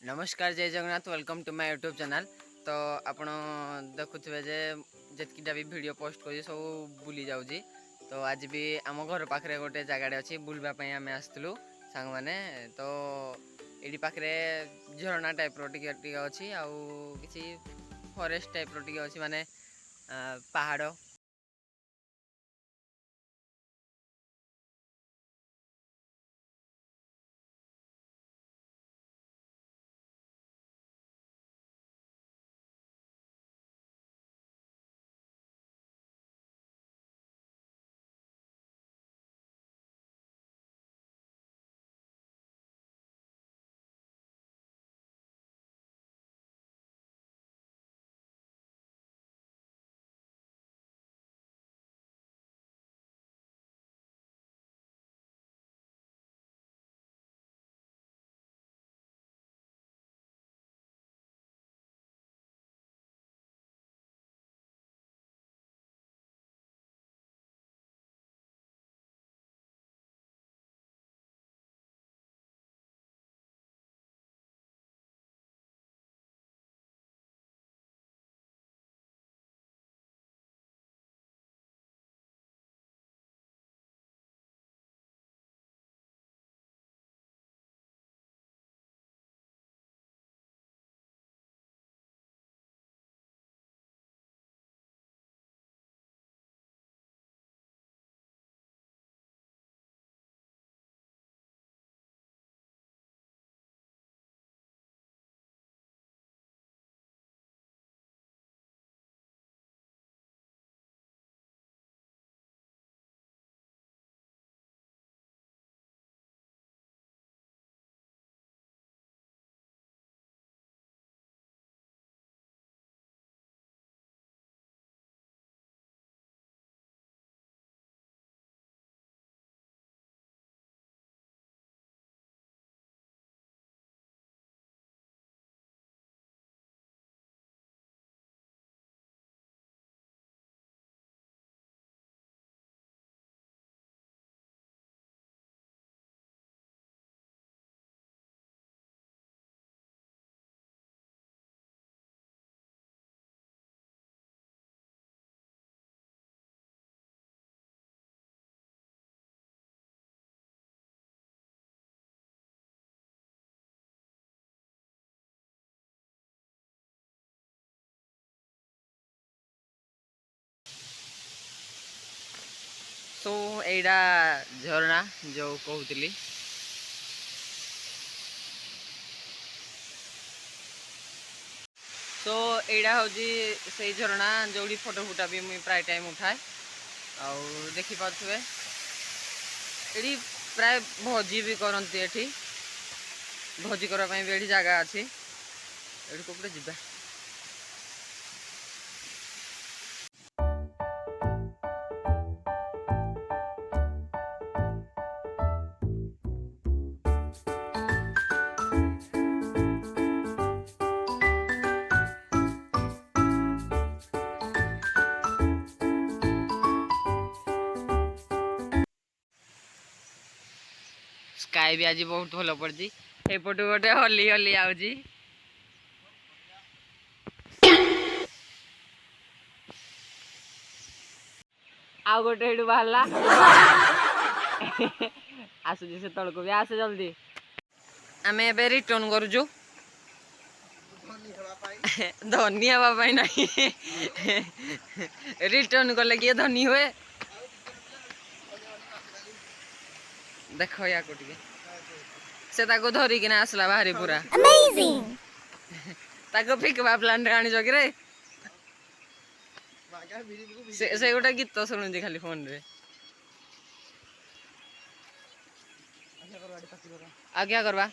नमस्कार जय Jagannath welcome to my YouTube channel. तो आपण देखुवे जे जितकीटा भी वीडियो पोस्ट कर सब बुली जाऊँगी। तो आज भी आम घर पाखे गोटे जगाड़े अच्छी बुलवाई आम आसलु सांग मैंने। तो ये पाखे झरणा टाइप टी अच्छी आउ कि फरेस्ट टाइप टी अच्छी माने पहाड़। तो एटा झरणा जो कहूली तो एटा हूँ से झरणा जो फोटो फुटा भी मुझे प्राय टाइम उठाए आउ देखी पारे ये प्राय भोजी भी करती एठी भोजी करने भी ये जगह अच्छी ये कौटे जा स्काई भी आज बहुत भल पड़ी एपटू गोटे हली हली आउजी आउ गोटे हेडू बाहरला आसुची से तलको भी आसे जल्दी आम ए रिटर्न करुचु धनी हाँपाई ना रिटर्न कले किए धनी हुए देख या को से धरिकिना आसला बाहरी पूरा फिकवा प्लांट आनी रे से गोटे गीत शुणुची खाली फोन रे आज्ञा करवा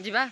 जीवा।